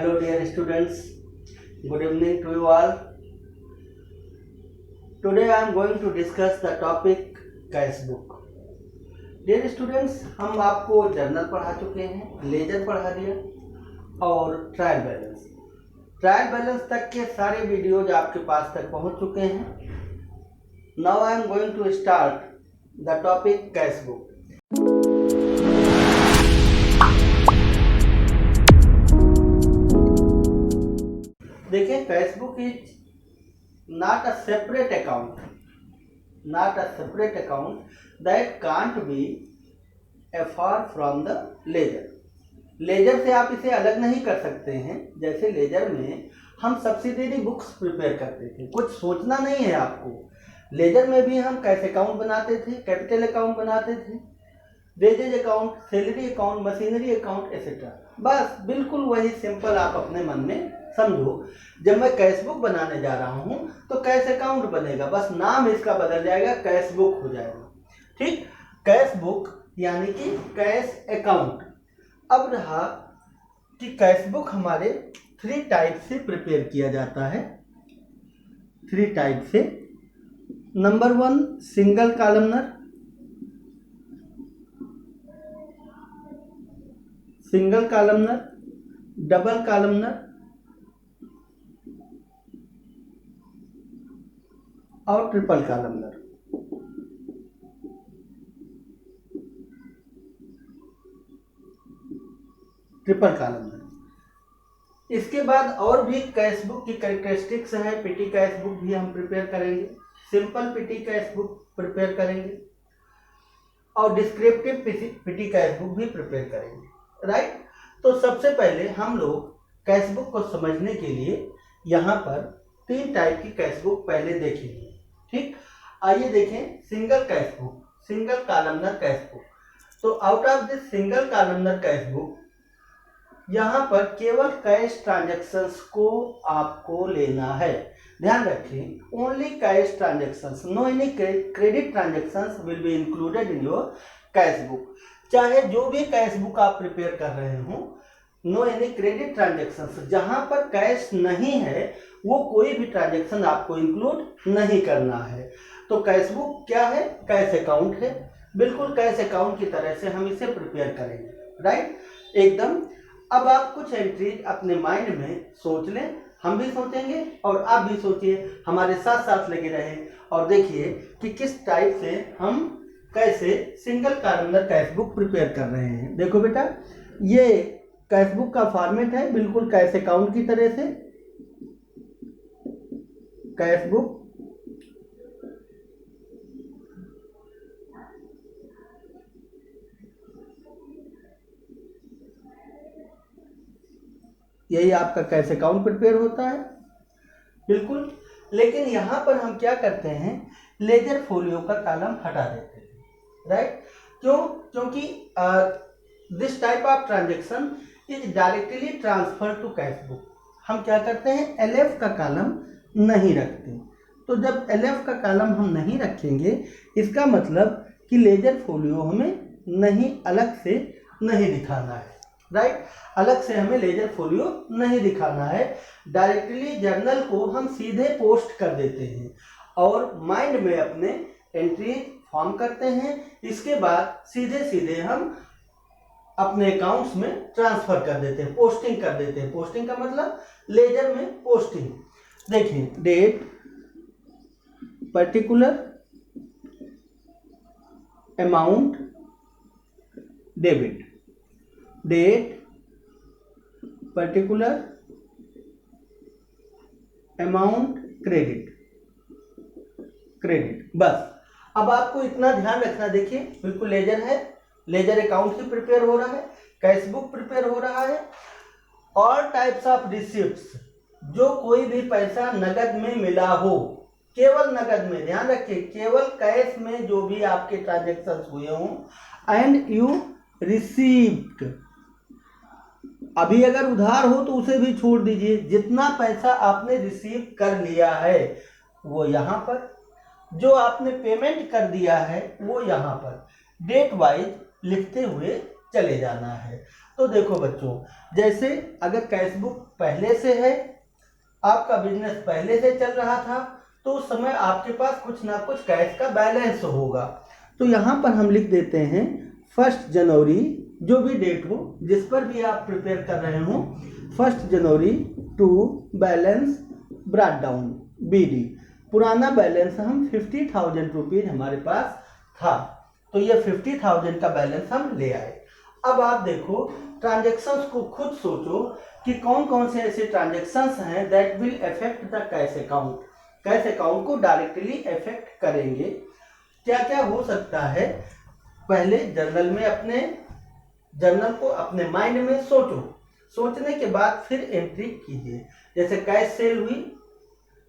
Hello dear students, good evening to you all. Today I am going to discuss the topic cash book. Dear students, हम आपको journal पढ़ा चुके हैं, laser पढ़ा दिया और ट्रायल बैलेंस. ट्रायल बैलेंस तक के सारे वीडियोज आपके पास तक पहुंच चुके हैं. Now I am going to start the topic cash book. देखिए, cash book is not a separate account that can't be apart from the ledger. Ledger से आप इसे अलग नहीं कर सकते हैं. जैसे लेजर में हम सब्सिडरी बुक्स प्रिपेयर करते थे, कुछ सोचना नहीं है आपको. लेजर में भी हम कैश अकाउंट बनाते थे, कैपिटल अकाउंट बनाते थे, wages account, salary account, machinery account etcetera. बस बिल्कुल वही सिंपल आप अपने मन में समझो. जब मैं कैश बुक बनाने जा रहा हूं तो कैश अकाउंट बनेगा, बस नाम इसका बदल जाएगा, कैश बुक हो जाएगा. ठीक, कैश बुक यानी कि कैश अकाउंट. अब रहा कि कैश बुक हमारे 3 टाइप से प्रिपेयर किया जाता है. 3 टाइप से. Number 1 single columnar, double columnar और ट्रिपल कॉलमनर. इसके बाद और भी कैश बुक की कैरेक्टरिस्टिक्स हैं. पीटी कैश बुक भी हम प्रिपेयर करेंगे, simple PT cash book prepare करेंगे और डिस्क्रिप्टिव पीटी कैश बुक भी प्रिपेयर करेंगे. राइट. तो सबसे पहले हम लोग कैश बुक को समझने के लिए यहाँ पर 3 टाइप की कैश बुक पहले देखेंगे. ठीक, आइए देखें. Single cash book, single columnar cash book. तो out of this single columnar cash book यहाँ पर केवल कैश ट्रांजैक्शंस को आपको लेना है. ध्यान रखें, only cash transactions, no any credit transactions will be included in your cash book. चाहे जो भी कैश बुक आप प्रिपेयर कर रहे हो, नो एनी क्रेडिट ट्रांजैक्शंस, जहां पर कैश नहीं है वो कोई भी ट्रांजैक्शन आपको इंक्लूड नहीं करना है. तो कैश बुक क्या है? कैश अकाउंट है. बिल्कुल कैश अकाउंट की तरह से हम इसे प्रिपेयर करेंगे. राइट, एकदम. अब आप कुछ एंट्रीज अपने माइंड में सोच लें, हम भी सोचेंगे और आप भी सोचिए, हमारे साथ साथ लगे रहें और देखिए कि किस टाइप से हम कैसे single columnar cash book prepare कर रहे हैं. देखो बेटा, ये कैश बुक का फॉर्मेट है बिल्कुल कैश अकाउंट की तरह से. कैश बुक यही आपका कैश अकाउंट प्रिपेयर होता है. बिल्कुल. लेकिन यहां पर हम क्या करते हैं, लेजर फोलियो का कॉलम हटा देते हैं. राइट. क्यों? क्योंकि this type of transaction is directly transfer to cash book. हम क्या करते हैं, एलएफ का कॉलम नहीं रखते. तो जब एलएफ का कॉलम हम नहीं रखेंगे, इसका मतलब कि लेजर फोलियो हमें नहीं अलग से नहीं दिखाना है. राइट, अलग से हमें लेजर फोलियो नहीं दिखाना है. डायरेक्टली जर्नल को हम सीधे पोस्ट कर देते हैं और माइंड में अपने एंट्री फॉर्म करते हैं. इसके बाद सीधे सीधे हम अपने अकाउंट्स में ट्रांसफर कर देते हैं, पोस्टिंग कर देते हैं. पोस्टिंग का मतलब लेजर में पोस्टिंग. देखिए, date, particular, amount, debit. Date, particular, amount, credit. बस. अब आपको इतना ध्यान रखना. देखिए, बिल्कुल लेजर है, लेजर अकाउंट ही प्रिपेयर हो रहा है, कैश बुक प्रिपेयर हो रहा है. ऑल टाइप्स ऑफ रिसिप्ट्स, जो कोई भी पैसा नगद में मिला हो, केवल नगद में, ध्यान रखिए, केवल कैश में जो भी आपके ट्रांजैक्शंस हुए हों, एंड यू रिसीव्ड. अभी अगर उधार हो तो उसे भी छोड़ दीजिए. जितना पैसा आपने रिसीव कर लिया है वो यहाँ पर, जो आपने पेमेंट कर दिया है वो यहाँ पर डेट वाइज लिखते हुए चले जाना है. तो देखो बच्चों, जैसे अगर कैश बुक पहले से है, आपका बिजनेस पहले से चल रहा था, तो उस समय आपके पास कुछ ना कुछ कैश का बैलेंस होगा। तो यहाँ पर हम लिख देते हैं 1 जनवरी, जो भी डेट हो जिस पर भी आप प्रिपेयर कर रहे हो, 1 जनवरी to balance brought down BD। पुराना बैलेंस हम 50,000 रुपीज हमारे पास था, तो ये 50,000 का बैलेंस हम ले आए। अब आप देखो ट्रांजेक्शन्स को खुद सोचो कि कौन कौन से ऐसे ट्रांजेक्शन्स हैं that will affect the cash account, cash account को डायरेक्टली अफेक्ट करेंगे। क्या क्या हो सकता है, पहले जर्नल को अपने माइंड में सोचो, सोचने के बाद फिर एंट्री कीजिए। जैसे कैश सेल हुई,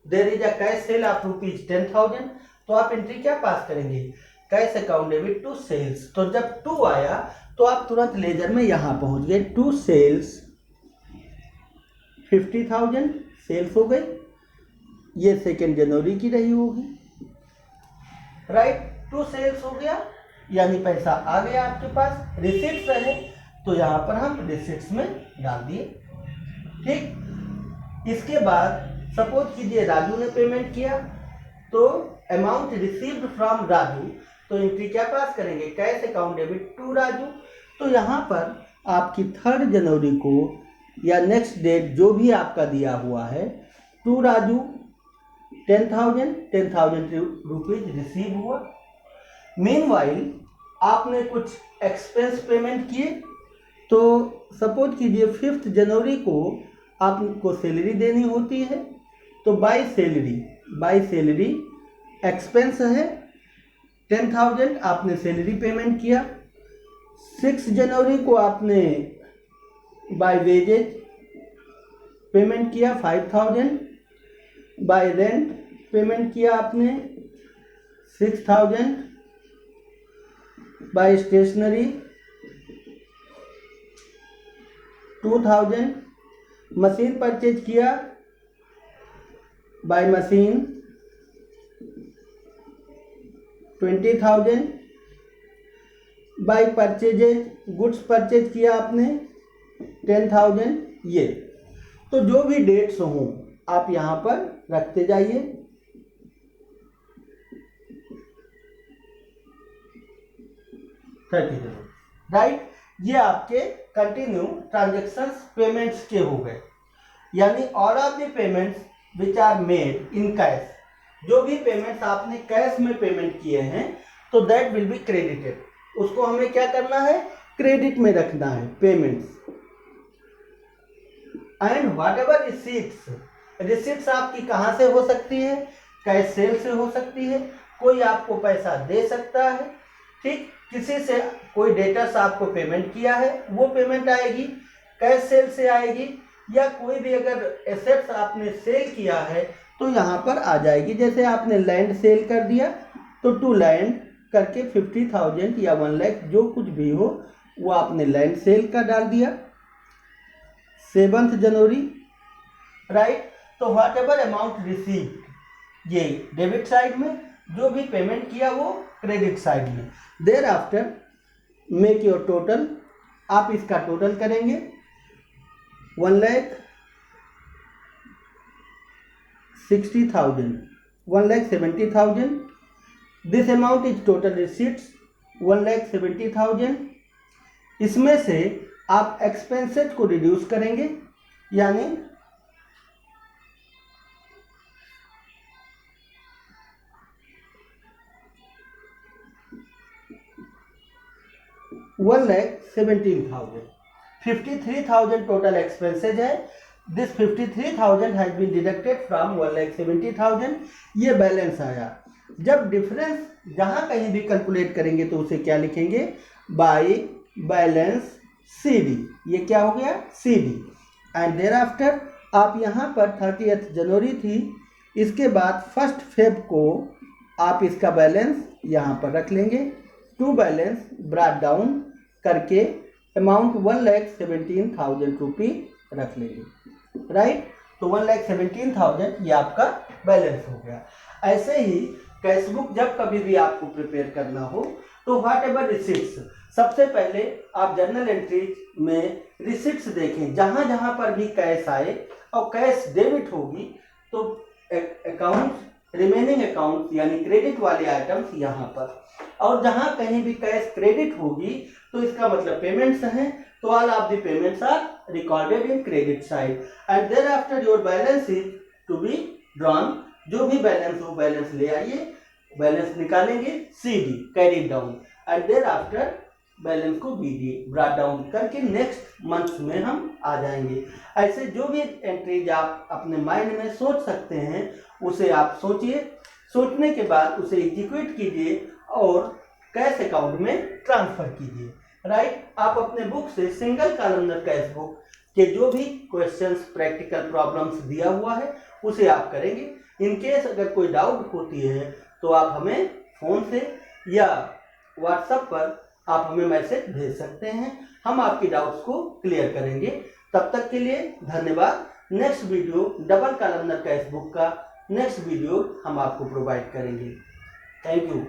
there is a cash sale of ₹10,000, तो आप एंट्री क्या पास करेंगे, cash account debit to sales. तो जब 2 आया तो आप तुरंत लेजर में यहां पहुंच गए, टू सेल्स 50,000 सेल्स हो गई, ये 2 जनवरी की रही होगी, राइट। टू सेल्स हो गया यानी पैसा आ गया आपके पास, रिसिप्ट्स रहे तो यहां पर हम रिसिप्ट्स में डाल दिए, ठीक। इसके बाद सपोज कीजिए राजू ने पेमेंट किया, तो अमाउंट रिसीव्ड फ्रॉम राजू, तो एंट्री क्या पास करेंगे, cash account debit to Raju. तो यहाँ पर आपकी 3 जनवरी को या नेक्स्ट डेट जो भी आपका दिया हुआ है, टू राजू 10,000 रुपीज रिसीव हुआ। मीनवाइल आपने कुछ एक्सपेंस पेमेंट किए, तो सपोज कीजिए 5 जनवरी को आपको सैलरी देनी होती है, तो बाय सैलरी एक्सपेंस है 10,000 आपने सैलरी पेमेंट किया। 6 जनवरी को आपने बाय वेजेज पेमेंट किया 5,000, बाय रेंट पेमेंट किया आपने 6,000, बाय स्टेशनरी 2,000, मशीन परचेज किया by machine 20,000, by purchases goods purchase किया आपने 10,000। ये तो जो भी डेट्स हों आप यहाँ पर रखते जाइए। राइट, ये आपके कंटिन्यू ट्रांजेक्शन्स पेमेंट्स के हो गए, यानी all of the payments which are made in cash, जो भी पेमेंट्स आपने कैश में पेमेंट किए हैं तो दैट विल बी क्रेडिटेड, उसको हमें क्या करना है, क्रेडिट में रखना है payments. And what ever receipts आपकी कहाँ से हो सकती है, कैश सेल से हो सकती है, कोई आपको पैसा दे सकता है, ठीक, किसी से कोई डेटर्स आपको पेमेंट किया है वो पेमेंट आएगी, कैश सेल से आएगी, या कोई भी अगर एसेट्स आपने सेल किया है तो यहाँ पर आ जाएगी। जैसे आपने लैंड सेल कर दिया तो टू लैंड करके 50,000 या 1 लाख जो कुछ भी हो वो आपने लैंड सेल का डाल दिया 7 जनवरी, राइट। तो व्हाट एवर अमाउंट रिसीव्ड ये डेबिट साइड में, जो भी पेमेंट किया वो क्रेडिट साइड में। Thereafter make your total, आप इसका टोटल करेंगे 1,60,000, 1,70,000, this amount is total receipts 1,70,000। इसमें से आप एक्सपेंसेस को रिड्यूस करेंगे, यानी $1,17,000, 53,000 टोटल एक्सपेंसेज है, this 53,000 has been deducted from 1,70,000, ये बैलेंस आया। जब डिफरेंस जहां कहीं भी कैलकुलेट करेंगे तो उसे क्या लिखेंगे, बाय बैलेंस CD, ये क्या हो गया CD। एंड देयर आफ्टर आप यहाँ पर 30 जनवरी थी, इसके बाद 1 फेब को आप इसका बैलेंस यहाँ पर रख लेंगे, टू बैलेंस ब्रॉट डाउन करके अमाउंट 1,17,000 रुपी रख लेंगे, राइट। तो 1,17,000 ये आपका बैलेंस हो गया। ऐसे ही कैश बुक जब कभी भी आपको प्रिपेयर करना हो तो व्हाट एवर रिसीट्स, सबसे पहले आप जर्नल एंट्रीज में रिसिप्ट्स देखें, जहां जहां पर भी कैश आए और कैश डेबिट होगी तो अकाउंट रिमेनिंग अकाउंट यानी क्रेडिट वाले आइटम्स यहाँ पर, और जहां कहीं भी कैश क्रेडिट होगी तो इसका मतलब पेमेंट्स हैं, तो all of the payments are recorded in credit side and thereafter your balance is to be drawn. जो भी बैलेंस हो बैलेंस ले आइए, बैलेंस निकालेंगे, CD carry down and thereafter balance को BD ब्रॉट डाउन करके next month में हम आ जाएंगे। ऐसे जो भी एंट्रीज आप अपने माइंड में सोच सकते हैं उसे आप सोचिए, सोचने के बाद उसे एग्जीक्यूट कीजिए और कैश अकाउंट में ट्रांसफर कीजिए। राइट, आप अपने बुक से सिंगल कॉलमनर कैश बुक के जो भी क्वेश्चंस प्रैक्टिकल प्रॉब्लम्स दिया हुआ है उसे आप करेंगे। इन केस अगर कोई डाउट होती है तो आप हमें फोन से या व्हाट्सएप पर आप हमें मैसेज भेज सकते हैं, हम आपकी डाउट्स को क्लियर करेंगे। तब तक के लिए धन्यवाद। Next video double columnar cash book का नेक्स्ट वीडियो हम आपको प्रोवाइड करेंगे। Thank you.